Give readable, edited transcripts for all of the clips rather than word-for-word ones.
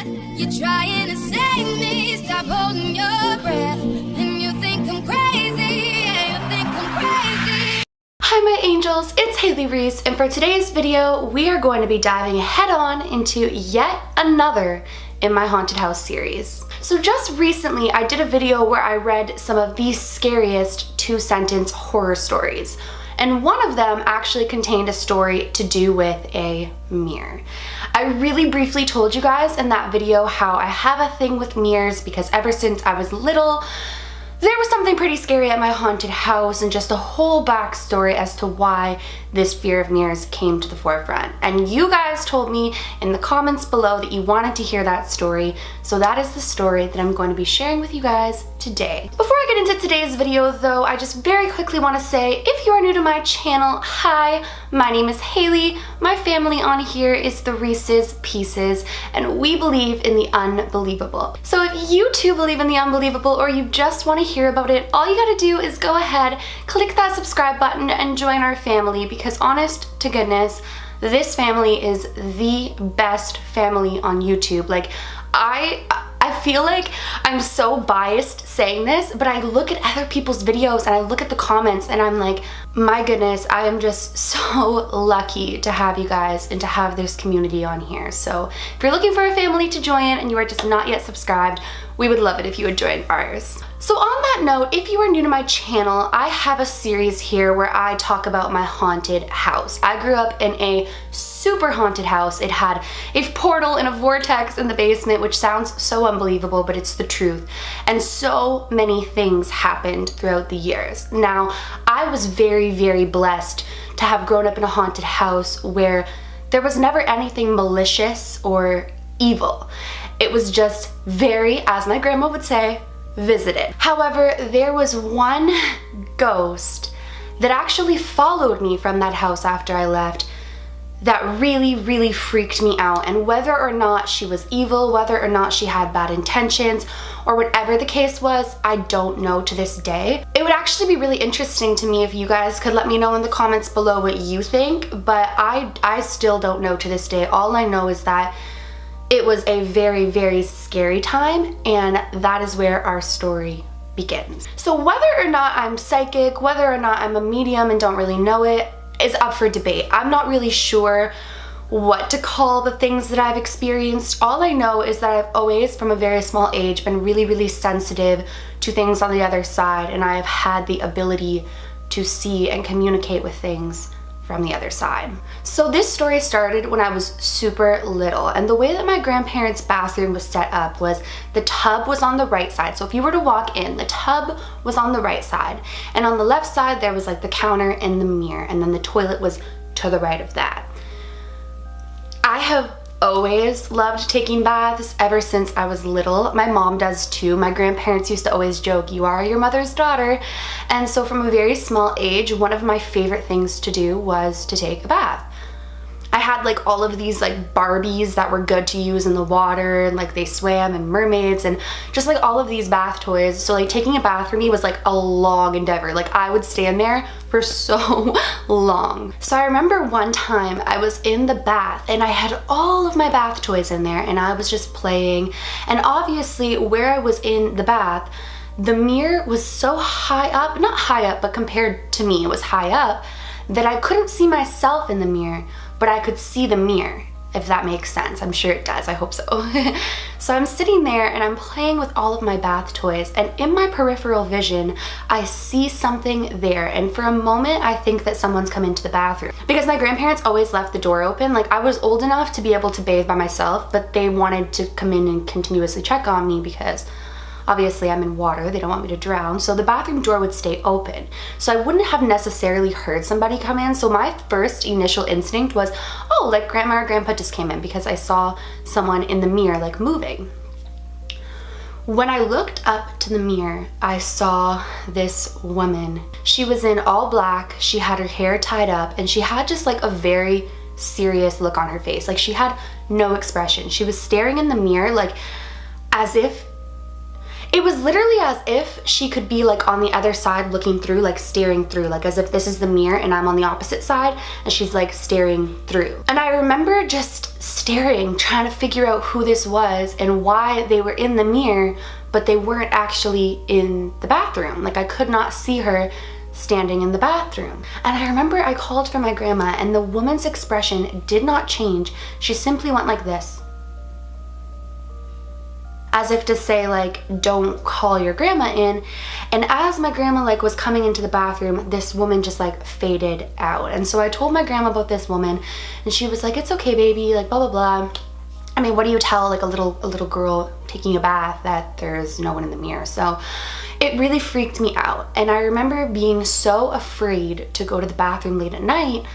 You're trying to save me, stop holding your breath. And you think I'm crazy, yeah, you think I'm crazy. Hi my angels, it's Haley Reese, and for today's video, we are going to be diving head on into yet another In My Haunted House series. So just recently, I did a video where I read some of the scariest two-sentence horror stories. And one of them actually contained a story to do with a mirror. I really briefly told you guys in that video how I have a thing with mirrors because ever since I was little, there was something pretty scary at my haunted house and just a whole backstory as to why this fear of mirrors came to the forefront. And you guys told me in the comments below that you wanted to hear that story, so that is the story that I'm going to be sharing with you guys today. Before I get into today's video though, I just very quickly want to say, if you are new to my channel, hi, my name is Haley. My family on here is the Reese's Pieces, and we believe in the unbelievable. So if you too believe in the unbelievable or you just want to hear about it, all you gotta do is go ahead, click that subscribe button and join our family, because honest to goodness, this family is the best family on YouTube. Like, I feel like I'm so biased saying this, but I look at other people's videos and I look at the comments and I'm like, my goodness, I am just so lucky to have you guys and to have this community on here. So if you're looking for a family to join and you are just not yet subscribed, we would love it if you would join ours. So on that note, if you are new to my channel, I have a series here where I talk about my haunted house. I grew up in a super haunted house. It had a portal and a vortex in the basement, which sounds so unbelievable, but it's the truth. And so many things happened throughout the years. Now, I was very, very blessed to have grown up in a haunted house where there was never anything malicious or evil. It was just very, as my grandma would say, visited. However, there was one ghost that actually followed me from that house after I left that really, really freaked me out. And whether or not she was evil, whether or not she had bad intentions, or whatever the case was, I don't know to this day. It would actually be really interesting to me if you guys could let me know in the comments below what you think, but I still don't know to this day. All I know is that it was a very, very scary time, and that is where our story begins. So whether or not I'm psychic, whether or not I'm a medium and don't really know it, is up for debate. I'm not really sure what to call the things that I've experienced. All I know is that I've always, from a very small age, been really, really sensitive to things on the other side, and I have had the ability to see and communicate with things from the other side. So this story started when I was super little, and the way that my grandparents' bathroom was set up was the tub was on the right side. So if you were to walk in, the tub was on the right side, and on the left side there was like the counter and the mirror, and then the toilet was to the right of that. I have always loved taking baths ever since I was little. My mom does too. My grandparents used to always joke, you are your mother's daughter. And so from a very small age, one of my favorite things to do was to take a bath. I had like all of these like Barbies that were good to use in the water, and like they swam, and mermaids, and just like all of these bath toys. So like taking a bath for me was like a long endeavor. Like I would stand there for so long. So I remember one time I was in the bath and I had all of my bath toys in there and I was just playing, and obviously where I was in the bath, the mirror was so high up, not high up, but compared to me it was high up, that I couldn't see myself in the mirror, but I could see the mirror, if that makes sense. I'm sure it does, I hope so. So I'm sitting there and I'm playing with all of my bath toys, and in my peripheral vision, I see something there, and for a moment I think that someone's come into the bathroom. Because my grandparents always left the door open. Like I was old enough to be able to bathe by myself, but they wanted to come in and continuously check on me because obviously I'm in water, they don't want me to drown, so the bathroom door would stay open. So I wouldn't have necessarily heard somebody come in, so my first initial instinct was, oh, like grandma or grandpa just came in, because I saw someone in the mirror like moving. When I looked up to the mirror, I saw this woman. She was in all black, she had her hair tied up, and she had just like a very serious look on her face. Like she had no expression. She was staring in the mirror like as if It was literally as if she could be like on the other side looking through, like staring through, like as if this is the mirror and I'm on the opposite side and she's like staring through. And I remember just staring, trying to figure out who this was and why they were in the mirror, but they weren't actually in the bathroom. Like I could not see her standing in the bathroom. And I remember I called for my grandma and the woman's expression did not change. She simply went like this, as if to say like, don't call your grandma in. And as my grandma like was coming into the bathroom, this woman just like faded out. And so I told my grandma about this woman and she was like, it's okay baby, like blah blah blah. I mean, what do you tell like a little girl taking a bath that there's no one in the mirror? So it really freaked me out. And I remember being so afraid to go to the bathroom late at night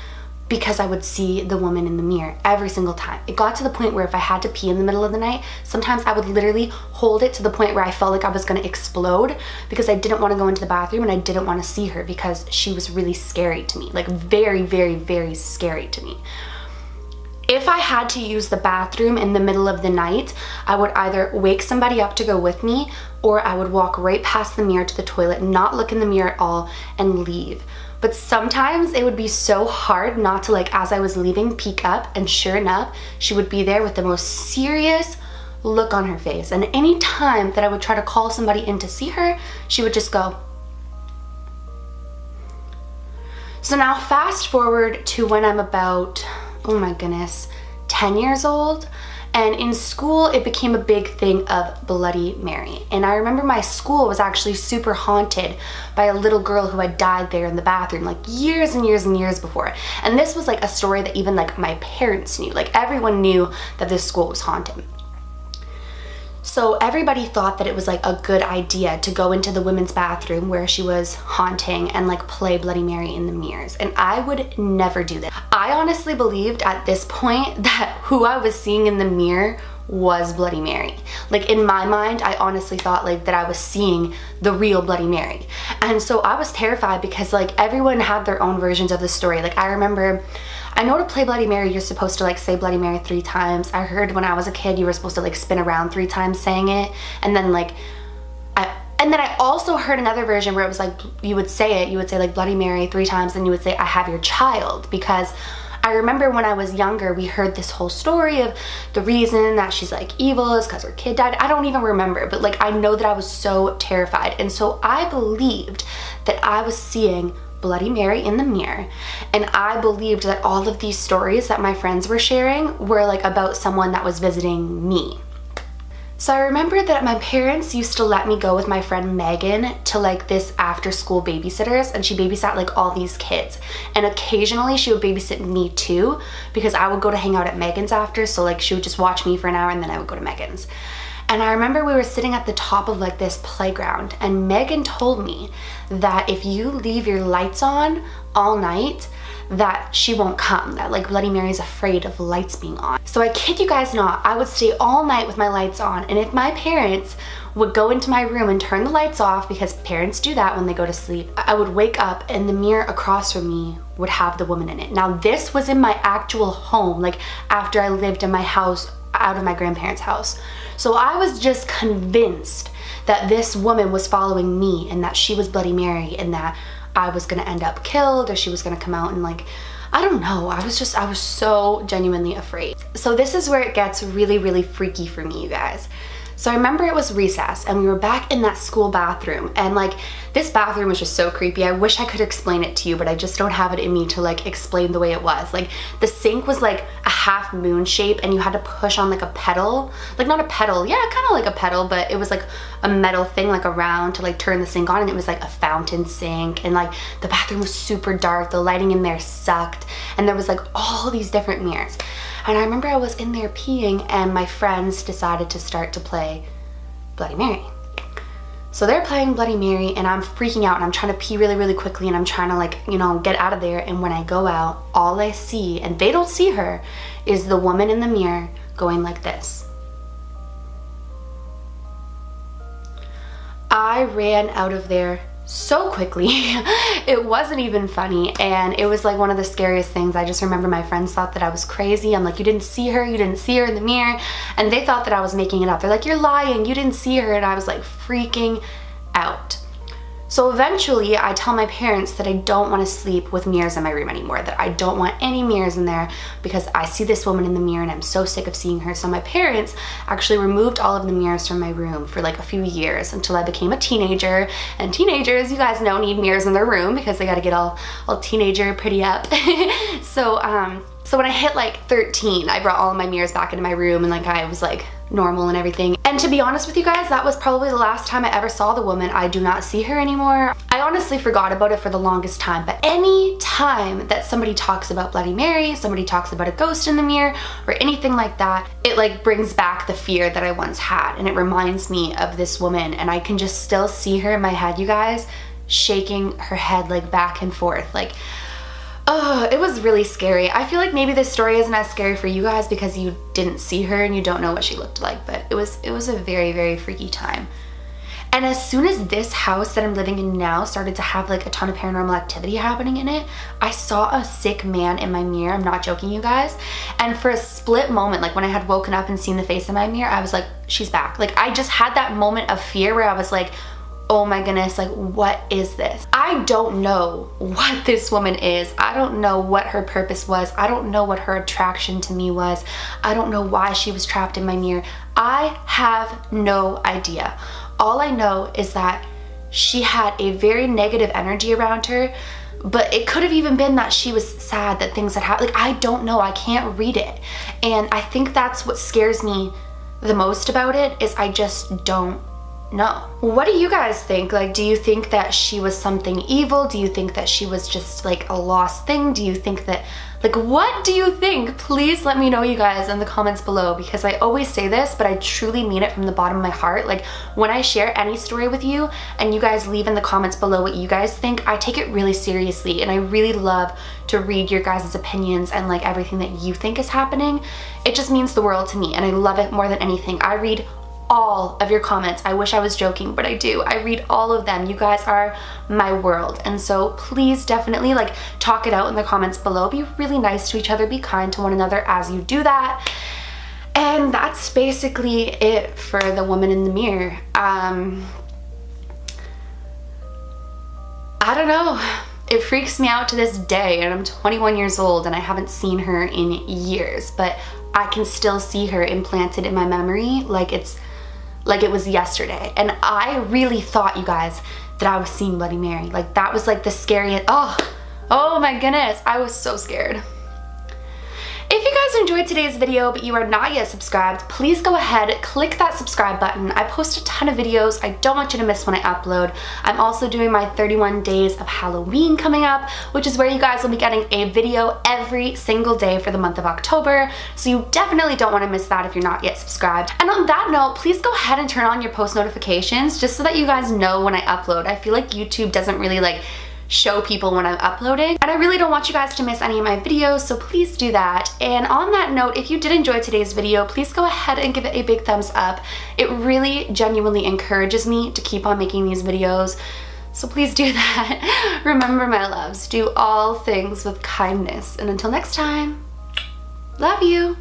because I would see the woman in the mirror every single time. It got to the point where if I had to pee in the middle of the night, sometimes I would literally hold it to the point where I felt like I was gonna explode because I didn't want to go into the bathroom and I didn't want to see her because she was really scary to me, like very, very, very scary to me. If I had to use the bathroom in the middle of the night, I would either wake somebody up to go with me or I would walk right past the mirror to the toilet, not look in the mirror at all, and leave. But sometimes it would be so hard not to, like, as I was leaving, peek up, and sure enough, she would be there with the most serious look on her face. And any time that I would try to call somebody in to see her, she would just go. So now fast forward to when I'm about, oh my goodness, 10 years old. And in school, it became a big thing of Bloody Mary. And I remember my school was actually super haunted by a little girl who had died there in the bathroom like years and years and years before. And this was like a story that even like my parents knew. Like everyone knew that this school was haunted. So everybody thought that it was like a good idea to go into the women's bathroom where she was haunting and like play Bloody Mary in the mirrors. And I would never do that. I honestly believed at this point that who I was seeing in the mirror was Bloody Mary. Like in my mind, I honestly thought like that I was seeing the real Bloody Mary. And so I was terrified because like everyone had their own versions of the story. Like I remember, I know to play Bloody Mary, you're supposed to like say Bloody Mary 3 times. I heard when I was a kid, you were supposed to like spin around 3 times saying it. And then like, I also heard another version where it was like, you would say like Bloody Mary 3 times and you would say, I have your child. Because I remember when I was younger, we heard this whole story of the reason that she's like evil is because her kid died. I don't even remember, but like I know that I was so terrified. And so I believed that I was seeing Bloody Mary in the mirror, and I believed that all of these stories that my friends were sharing were like about someone that was visiting me. So I remember that my parents used to let me go with my friend Megan to like this after school babysitters, and she babysat like all these kids, and occasionally she would babysit me too because I would go to hang out at Megan's after, so like she would just watch me for an hour and then I would go to Megan's. And I remember we were sitting at the top of like this playground, and Megan told me that if you leave your lights on all night, that she won't come, that like Bloody Mary's afraid of lights being on. So I kid you guys not, I would stay all night with my lights on, and if my parents would go into my room and turn the lights off, because parents do that when they go to sleep, I would wake up and the mirror across from me would have the woman in it. Now this was in my actual home, like after I lived in my house out of my grandparents' house. So I was just convinced that this woman was following me and that she was Bloody Mary and that I was gonna end up killed or she was gonna come out and like, I don't know, I was so genuinely afraid. So this is where it gets really, really freaky for me, you guys. So I remember it was recess and we were back in that school bathroom, and like this bathroom was just so creepy. I wish I could explain it to you, but I just don't have it in me to like explain the way it was. Like the sink was like a half moon shape and you had to push on like a pedal, like not a pedal, yeah, kind of like a pedal, but it was like a metal thing like around to like turn the sink on, and it was like a fountain sink, and like the bathroom was super dark, the lighting in there sucked, and there was like all these different mirrors. And I remember I was in there peeing and my friends decided to start to play Bloody Mary. So they're playing Bloody Mary and I'm freaking out and I'm trying to pee really, really quickly and I'm trying to like, you know, get out of there. And when I go out, all I see, and they don't see her, is the woman in the mirror going like this. I ran out of there so quickly. It wasn't even funny, and it was like one of the scariest things. I just remember my friends thought that I was crazy. I'm like, you didn't see her in the mirror, and they thought that I was making it up. They're like, you're lying, you didn't see her, and I was like freaking out. So eventually I tell my parents that I don't want to sleep with mirrors in my room anymore, that I don't want any mirrors in there because I see this woman in the mirror and I'm so sick of seeing her. So my parents actually removed all of the mirrors from my room for like a few years until I became a teenager. And teenagers, you guys know, need mirrors in their room because they got to get all teenager pretty up. So when I hit like 13, I brought all of my mirrors back into my room, and like I was like normal and everything. And to be honest with you guys, that was probably the last time I ever saw the woman. I do not see her anymore. I honestly forgot about it for the longest time, but any time that somebody talks about Bloody Mary, somebody talks about a ghost in the mirror or anything like that, it like brings back the fear that I once had, and it reminds me of this woman, and I can just still see her in my head, you guys, shaking her head like back and forth. Like, oh, it was really scary. I feel like maybe this story isn't as scary for you guys because you didn't see her and you don't know what she looked like, but it was a very, very freaky time. And as soon as this house that I'm living in now started to have like a ton of paranormal activity happening in it, I saw a sick man in my mirror. I'm not joking, you guys. And for a split moment, like when I had woken up and seen the face in my mirror, I was like, she's back. Like I just had that moment of fear where I was like, oh my goodness, like what is this? I don't know what this woman is. I don't know what her purpose was. I don't know what her attraction to me was. I don't know why she was trapped in my mirror. I have no idea. All I know is that she had a very negative energy around her, but it could have even been that she was sad that things had happened. Like I don't know, I can't read it. And I think that's what scares me the most about it, is I just don't know. What do you guys think? Like, do you think that she was something evil? Do you think that she was just like a lost thing? Do you think that, like, what do you think? Please let me know, you guys, in the comments below, because I always say this, but I truly mean it from the bottom of my heart. Like, when I share any story with you and you guys leave in the comments below what you guys think, I take it really seriously, and I really love to read your guys' opinions and like everything that you think is happening. It just means the world to me, and I love it more than anything. I read all of your comments. I wish I was joking, but I do. I read all of them. You guys are my world. And so please definitely like talk it out in the comments below. Be really nice to each other. Be kind to one another as you do that. And that's basically it for the woman in the mirror. I don't know. It freaks me out to this day, and I'm 21 years old and I haven't seen her in years, but I can still see her implanted in my memory like it was yesterday. And I really thought, you guys, that I was seeing Bloody Mary. Like that was like the scariest. Oh my goodness, I was so scared. If you guys enjoyed today's video but you are not yet subscribed, please go ahead, click that subscribe button. I post a ton of videos. I don't want you to miss when I upload. I'm also doing my 31 days of Halloween coming up, which is where you guys will be getting a video every single day for the month of October. So you definitely don't want to miss that if you're not yet subscribed. And on that note, please go ahead and turn on your post notifications just so that you guys know when I upload. I feel like YouTube doesn't really like show people when I'm uploading, and I really don't want you guys to miss any of my videos, so please do that. And on that note, if you did enjoy today's video, please go ahead and give it a big thumbs up. It really genuinely encourages me to keep on making these videos, so please do that. Remember, my loves, do all things with kindness, and until next time, love you.